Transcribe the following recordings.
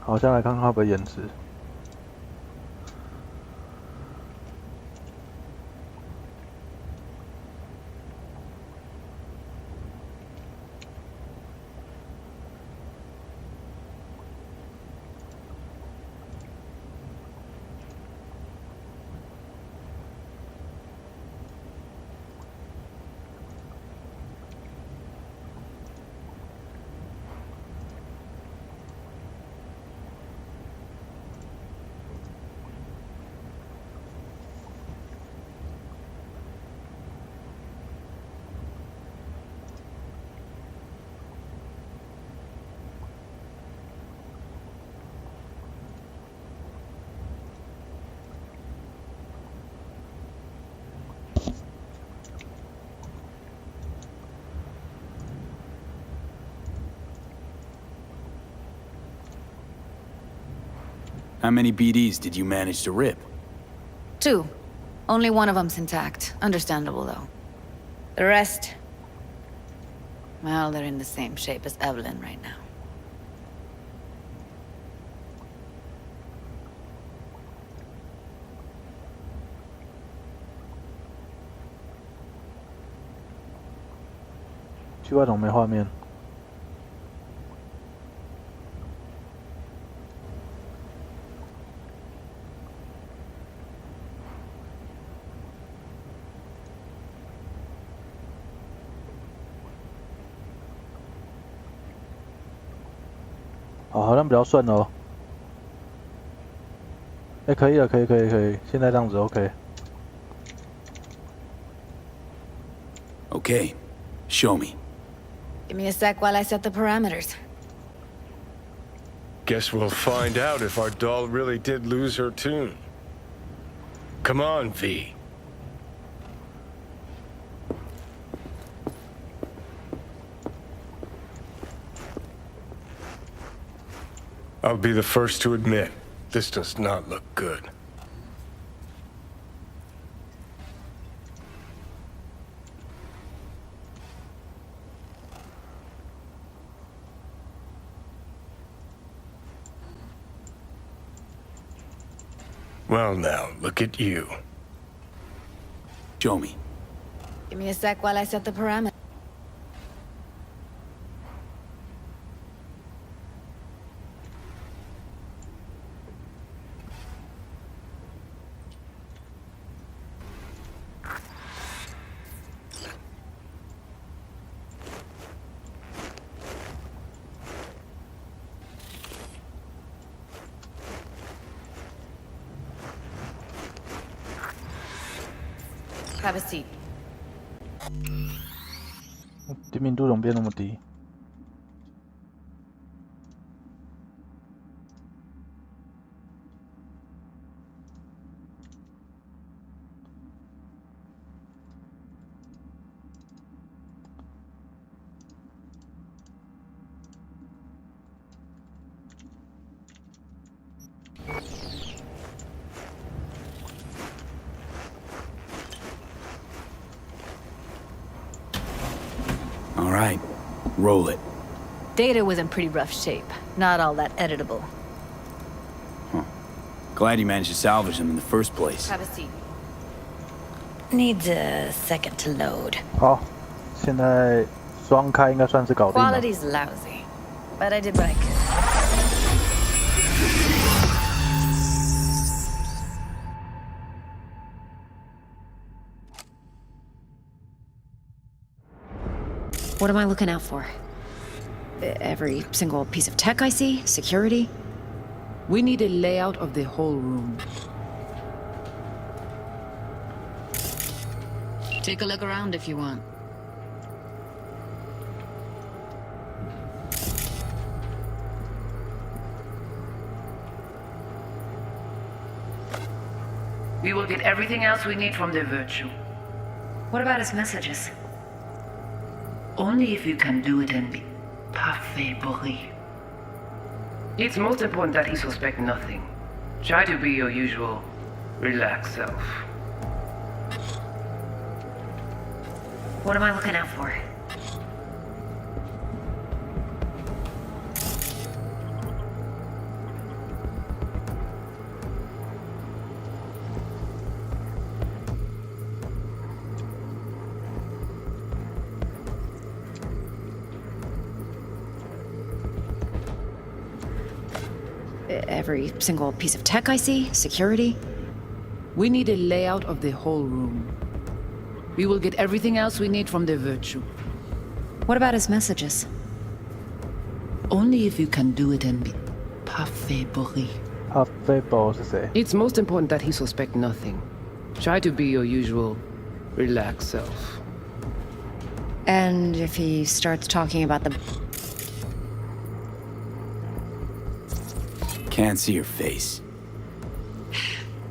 好，先来看看会不会延迟。How many BDs did you manage to rip? 2. Only one of them's intact. Understandable, though. The rest... well, they're in the same shape as Evelyn right now. Q 怪怎么没画面？哦，好像比较顺哦。哎，可以了，可以，现在这样子 OK。Okay, show me. Give me a sec while I set the parameters. Guess we'll find out if our doll really did lose her tune. Come on, V. I'll be the first to admit, this does not look good. Well now, look at you. Show me. Give me a sec while I set the parameters. Have a seat. 灵敏度怎么变那么低？All right, roll it. Data was in pretty rough shape. Not all that editable. Glad you managed to salvage them in the first place. Have a seat. Needs a second to load. 好，现在双开应该算是搞定了。 Quality's lousy, but I did what I could. What am I looking out for? Every single piece of tech I see? Security? We need a layout of the whole room. Take a look around if you want. We will get everything else we need from the virtue. What about his messages? Only if you can do it and be parfait bourré. It's most important that he suspect nothing. Try to be your usual, relaxed self. What am I looking out for? Every single piece of tech I see? Security? We need a layout of the whole room. We will get everything else we need from the Virtue. What about his messages? Only if you can do it and be parfait bourré. 他飞宝是谁？ It's most important that he suspect nothing. Try to be your usual, relaxed self. And if he starts talking about the... Can't see your face.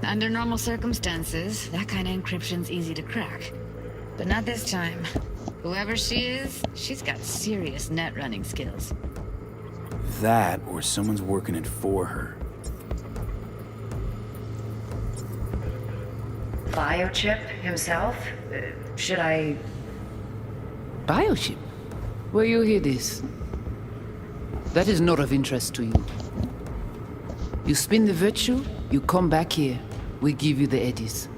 Under normal circumstances, that kind of encryption's easy to crack. But not this time. Whoever she is, she's got serious net running skills. That, or someone's working it for her. Biochip himself? Should I... Biochip? Where you hear this? That is not of interest to you. You spin the Virtue, you come back here. We give you the eddies.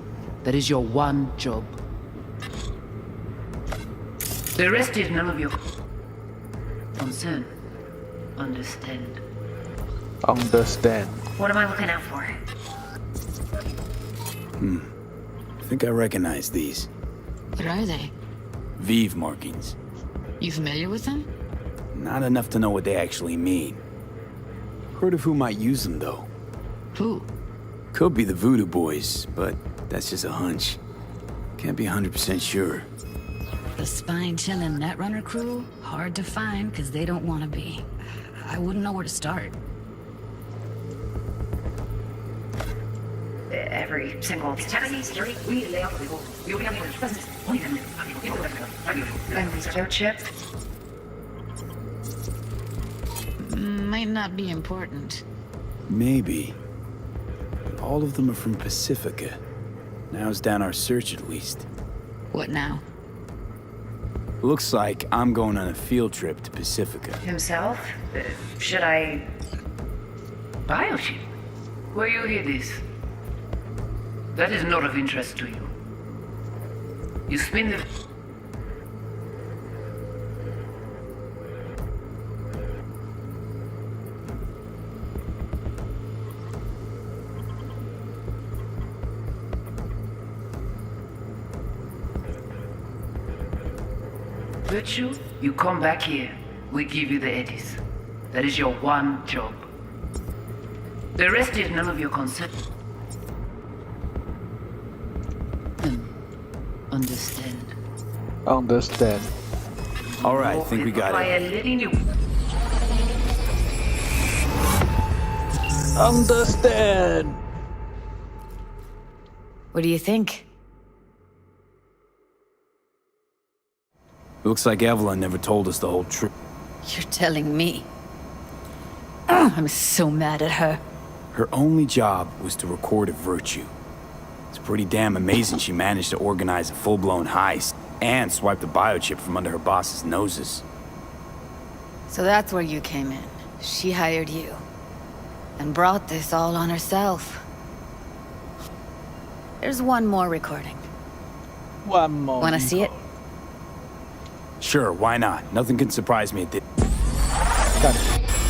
That is your one job. The rest is none of your concern. Understand? Understand. What am I looking out for? I think I recognize these. What are they? Vive markings. You familiar with them? Not enough to know what they actually mean. Heard of who might use them, though. Who? Could be the Voodoo Boys, but that's just a hunch. Can't be 100% sure. The spine-chilling Netrunner crew? Hard to find, because they don't want to be. I wouldn't know where to start. Every single piece of tech I see? Security? And biochip? Might not be important. Maybe. But all of them are from Pacifica. Narrows down our search at least. What now? Looks like I'm going on a field trip to Pacifica. Himself? Should I... Biochip? Where you hear this? That is not of interest to you. You spin the... Virtue, you come back here. We give you the eddies. That is your one job. The rest is none of your concern. Understand. Understand. All right, I think we got By it. letting you... Understand. What do you think? Looks like Evelyn never told us the whole truth. You're telling me. I'm so mad at her. Her only job was to record a Virtue. It's pretty damn amazing she managed to organize a full-blown heist and swipe the biochip from under her boss's noses. So that's where you came in. She hired you. And brought this all on herself. There's one more recording. One more. Wanna see it? Sure, why not? Nothing can surprise me at this. 干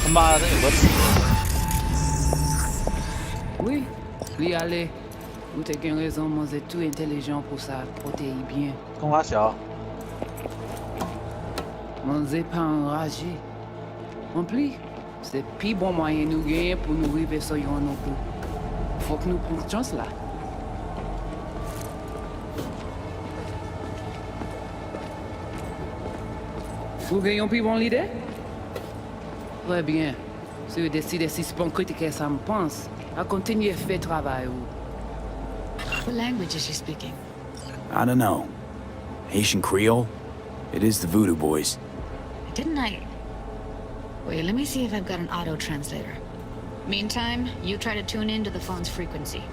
他妈的有个屁！ Oui, oui, allez. Vous avez raison, moi, c'est tout intelligent pour ça, protéger bien. 公他小， Moi, c'est pas enragé. En plus, c'est le plus bon moyen nous gagner pour nous arriver sur yon non plus. Faut que nous prenions chance là. Vous gagnez un plus bon leader? Très bien. Si vous décidez si c'est bon critique, ça me pense. À continuer à faire travail. What language is she speaking? I don't know. Haitian Creole? It is the Voodoo Boys. Didn't I... Wait, let me see if I've got an auto-translator. Meantime, you try to tune into the phone's frequency.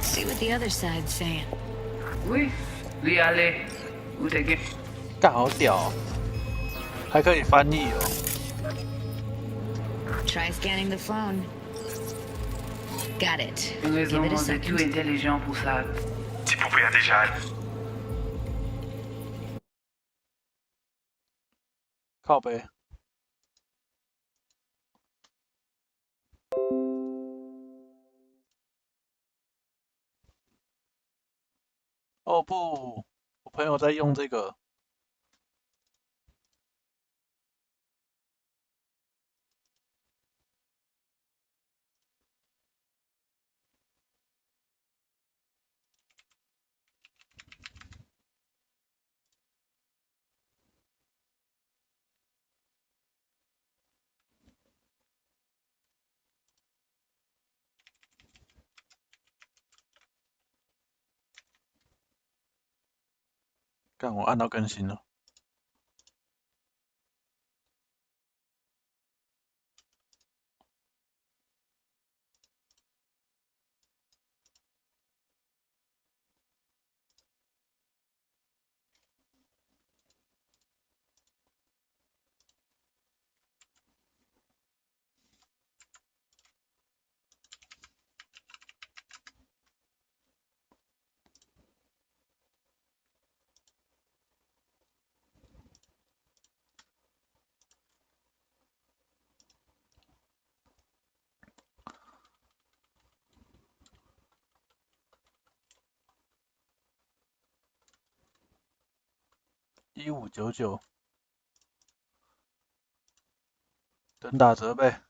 See what the other side's saying. Oui, oui, allez. Vous avez... 干好屌哦，还可以翻译哦。 Try scanning the phone. Got it. Une Give raison, it a moi, c'est tout second. intelligent pour ça. Tu pouvais déjà. 靠背。哦不，我朋友在用这个。干，我按到更新了。1599，等打折呗。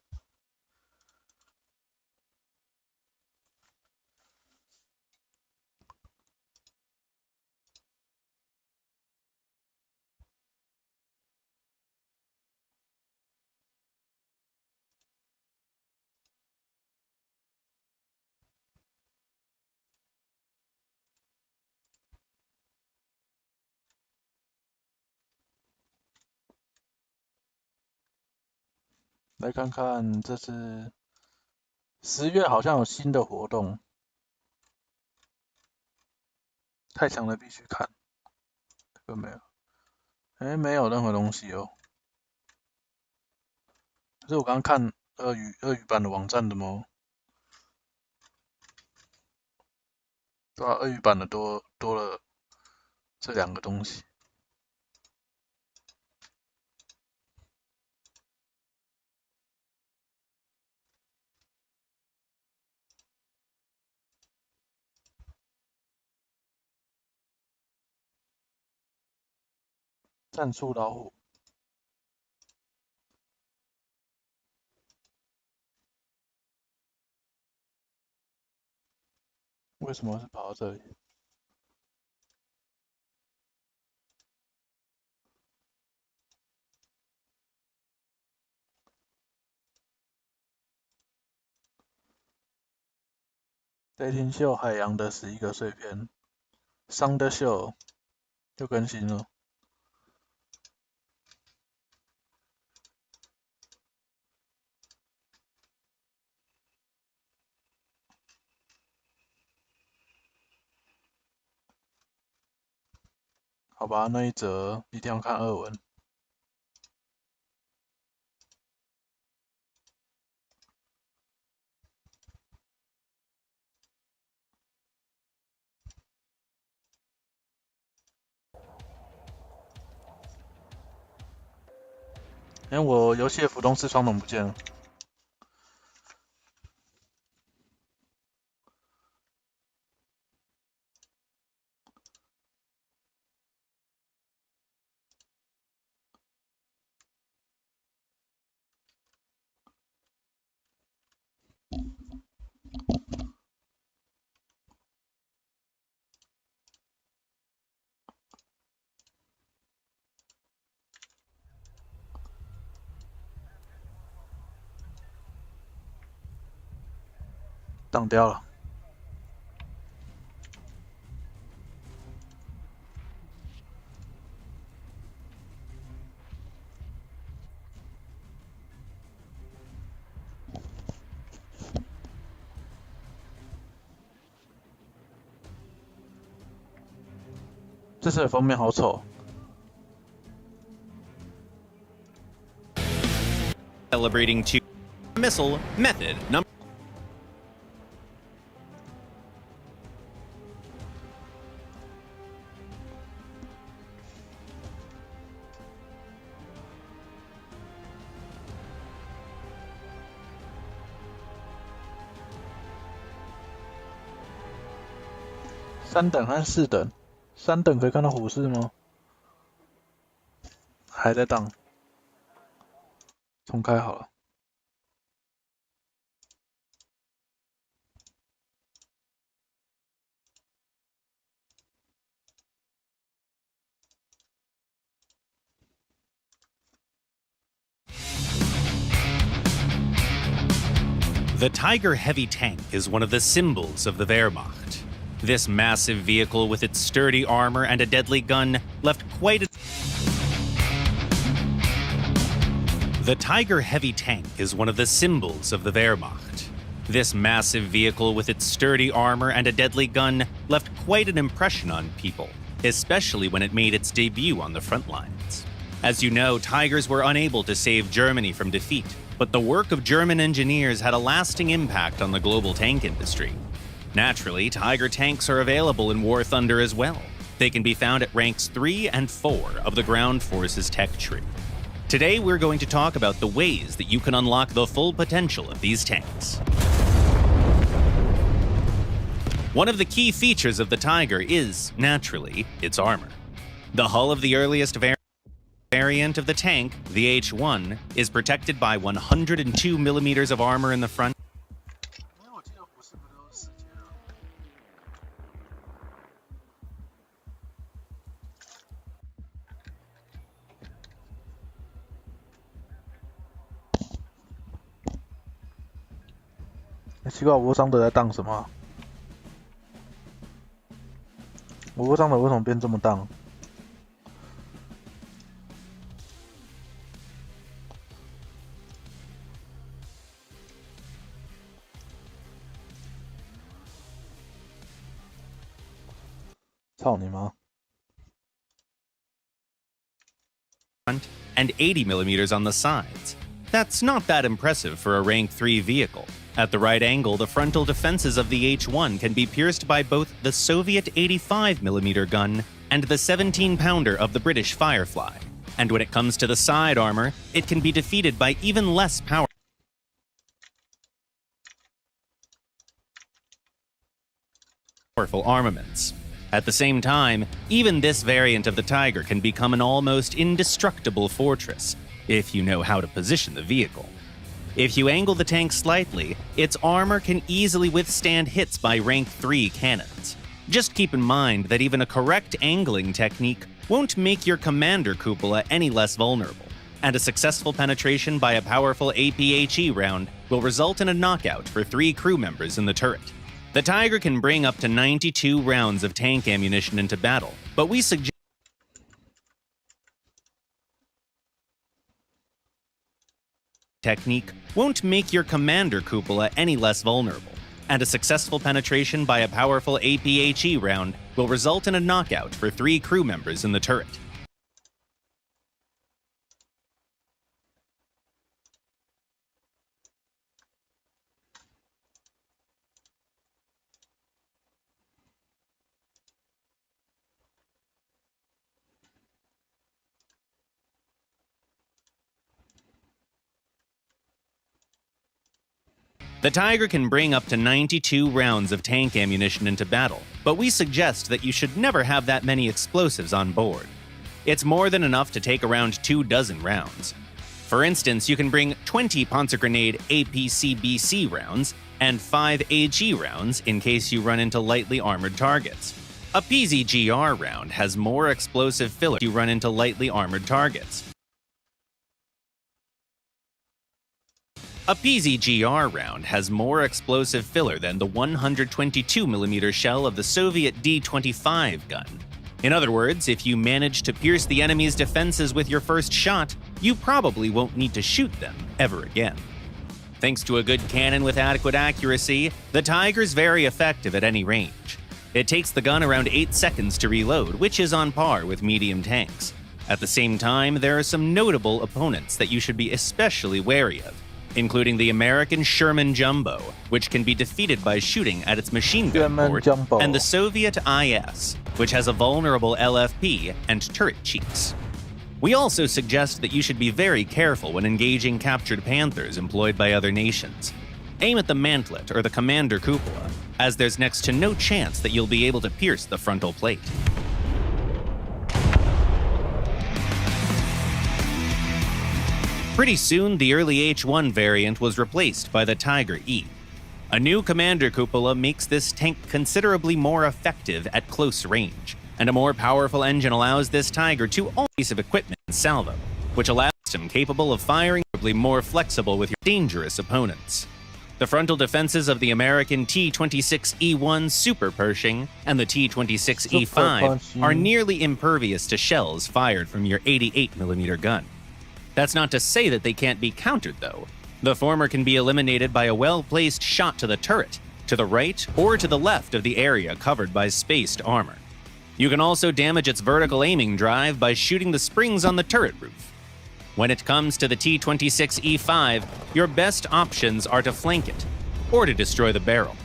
来看看，这次10月好像有新的活动，太强了必须看。这个没有，哎，没有任何东西哦。可是我刚刚看鳄鱼版的网站的吗？对啊，鳄鱼版的多了这2个东西。战术老虎，为什么是跑到这里？雷霆秀海洋的11个碎片，桑德秀又更新了。好吧，那一则一定要看2文。哎，我游戏的浮动式双筒不见了。挡掉了。这次的封面好丑。Celebrating to missile method number. $3等和4等。3等可以看到虎视吗？还在荡，重开好了。The Tiger heavy tank is one of the symbols of the Wehrmacht. This massive vehicle with its sturdy armor and a deadly gun left quite a... The Tiger heavy tank is one of the symbols of the Wehrmacht. This massive vehicle with its sturdy armor and a deadly gun left quite an impression on people, especially when it made its debut on the front lines. As you know, Tigers were unable to save Germany from defeat, but the work of German engineers had a lasting impact on the global tank industry. Naturally, Tiger tanks are available in War Thunder as well. They can be found at ranks 3 and 4 of the Ground Forces tech tree. Today, we're going to talk about the ways that you can unlock the full potential of these tanks. One of the key features of the Tiger is, naturally, its armor. The hull of the earliest variant of the tank, the H-1, is protected by 102 millimeters of armor in the front.欸，奇怪，我桑德在荡什么啊？我桑德为什么变这么荡？操你妈！And 80 millimeters on the sides. That's not that impressive for a rank 3 vehicle. At the right angle, the frontal defenses of the H-1 can be pierced by both the Soviet 85mm gun and the 17-pounder of the British Firefly. And when it comes to the side armor, it can be defeated by even less powerful armaments. At the same time, even this variant of the Tiger can become an almost indestructible fortress, if you know how to position the vehicle. If you angle the tank slightly, its armor can easily withstand hits by rank 3 cannons. Just keep in mind that even a correct angling technique won't make your commander cupola any less vulnerable, and a successful penetration by a powerful APHE round will result in a knockout for 3 crew members in the turret. The Tiger can bring up to 92 rounds of tank ammunition into battle, but we suggest technique won't make your commander cupola any less vulnerable, and a successful penetration by a powerful APHE round will result in a knockout for 3 crew members in the turret. The Tiger can bring up to 92 rounds of tank ammunition into battle, but we suggest that you should never have that many explosives on board. It's more than enough to take around 24 rounds. For instance, you can bring 20 Panzergrenade APCBC rounds and 5 AG rounds in case you run into lightly armored targets. A PZGR round has more explosive filler if you run into lightly armored targets. A PZGR round has more explosive filler than the 122mm shell of the Soviet D-25 gun. In other words, if you manage to pierce the enemy's defenses with your first shot, you probably won't need to shoot them ever again. Thanks to a good cannon with adequate accuracy, the Tiger's very effective at any range. It takes the gun around 8 seconds to reload, which is on par with medium tanks. At the same time, there are some notable opponents that you should be especially wary of, including the American Sherman Jumbo, which can be defeated by shooting at its machine gun port, and the Soviet IS, which has a vulnerable LFP and turret cheeks. We also suggest that you should be very careful when engaging captured Panthers employed by other nations. Aim at the mantlet or the commander cupola, as there's next to no chance that you'll be able to pierce the frontal plate. Pretty soon, the early H1 variant was replaced by the Tiger E. A new commander cupola makes this tank considerably more effective at close range, and a more powerful engine allows this Tiger to own a piece of equipment and salvo, which allows him capable of firing more flexible with your dangerous opponents. The frontal defenses of the American T-26E1 Super Pershing and the T-26E5 are nearly impervious to shells fired from your 88mm gun. That's not to say that they can't be countered, though. The former can be eliminated by a well-placed shot to the turret, to the right or to the left of the area covered by spaced armor. You can also damage its vertical aiming drive by shooting the springs on the turret roof. When it comes to the T-26E5, your best options are to flank it, or to destroy the barrel.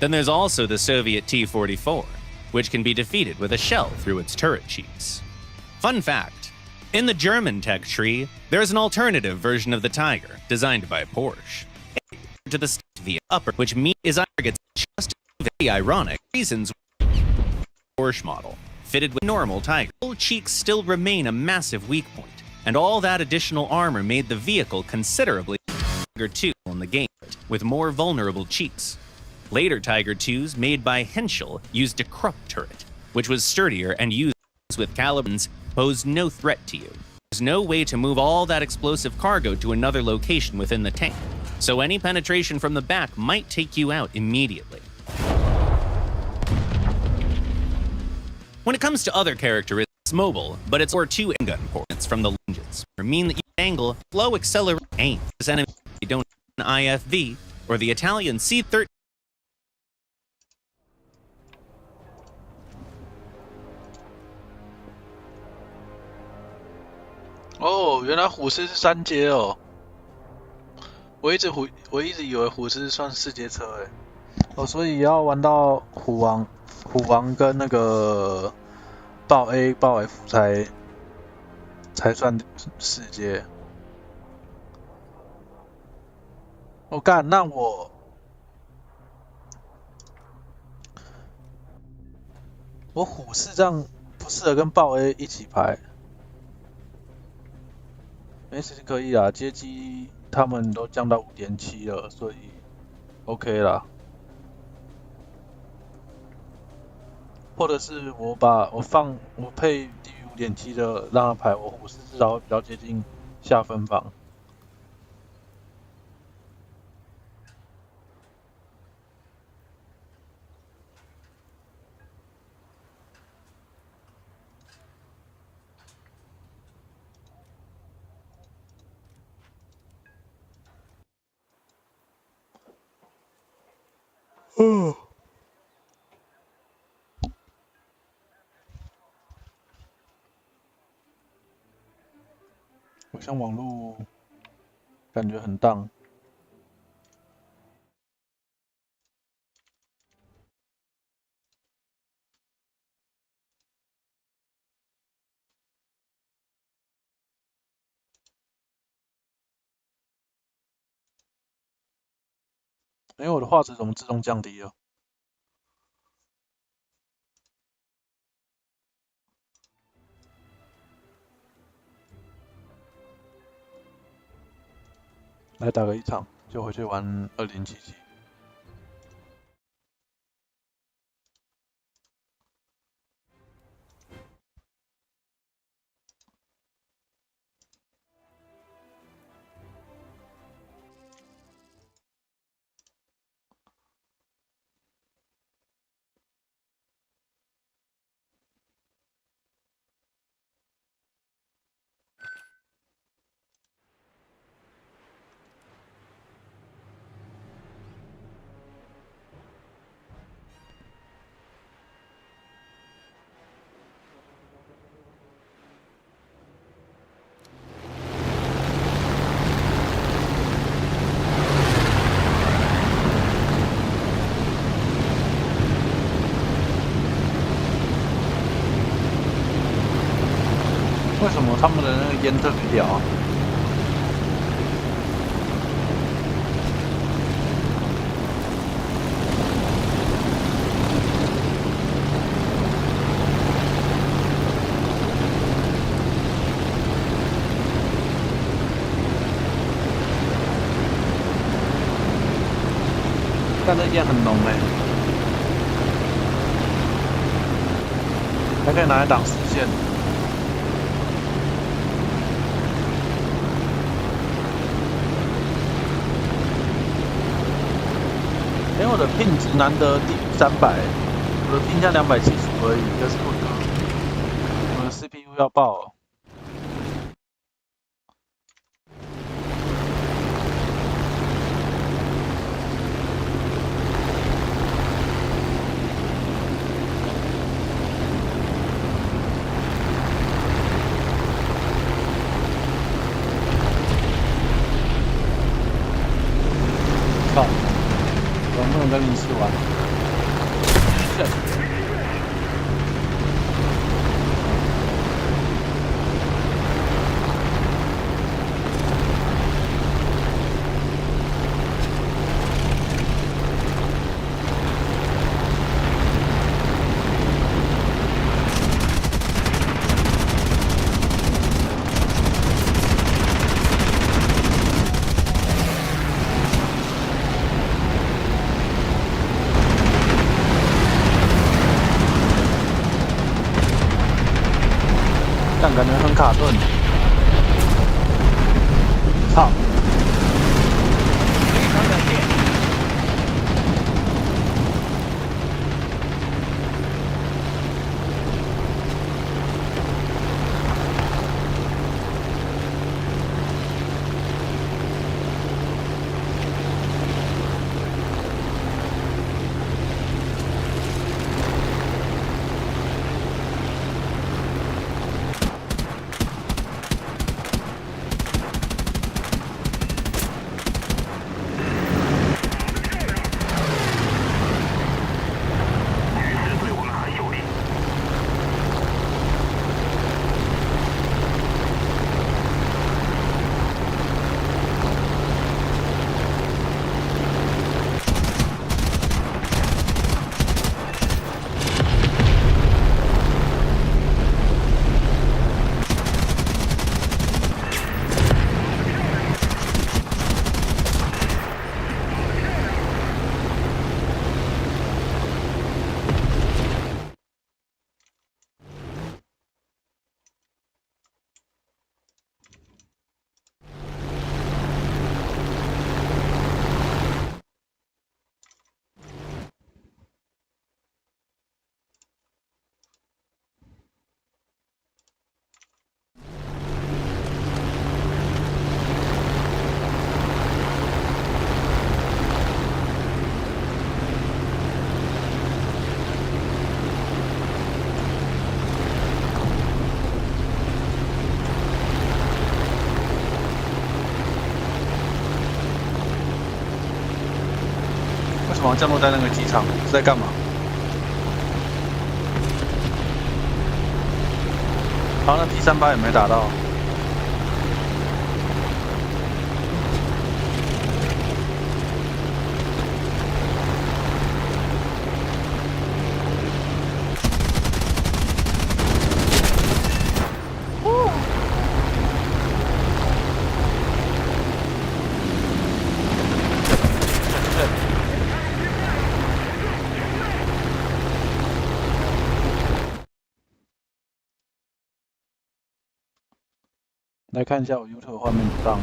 Then there's also the Soviet T-44, which can be defeated with a shell through its turret cheeks. Fun fact, in the German tech tree, there's an alternative version of the Tiger, designed by Porsche. To the via upper, which is targets just very ironic reasons. Porsche model, fitted with normal Tiger. Full cheeks still remain a massive weak point, and all that additional armor made the vehicle considerably Tiger 2 in the game, with more vulnerable cheeks. Later Tiger 2s made by Henschel used a Krupp turret, which was sturdier and used with calibers posed no threat to you. There's no way to move all that explosive cargo to another location within the tank, so any penetration from the back might take you out immediately. When it comes to other characteristics, it's mobile, but it's or two gun ports from the lunges, or mean that you angle, low accelerate aim. This enemy you don't an IFV, or the Italian C-13. 哦，原来虎狮是3阶哦。我一直以为虎狮算4阶车诶。哦，所以要玩到虎王跟那个爆 A 爆 F 才算4阶。我干，那我虎狮这样不适合跟爆 A 一起排。没事可以啊，阶机他们都降到 5.7 了，所以 OK 啦。或者是我配低于 5.7 的让他排，我虎狮至少会比较接近下分榜。好像网络感觉很荡。我的画质怎么自动降低了？来打个1场，就回去玩2077。为什么他们的那个烟特别屌啊？但这烟很浓哎，还可以拿来挡视线。因为我的ping值难得低于300，我的ping下275而已，可是我的 CPU 要爆了。靠！能不能跟你一起玩？但感觉很卡顿。操！为什么要降落在那个机场？是在干嘛？好，那 P38也没打到。来看一下我 YouTube 画面不当。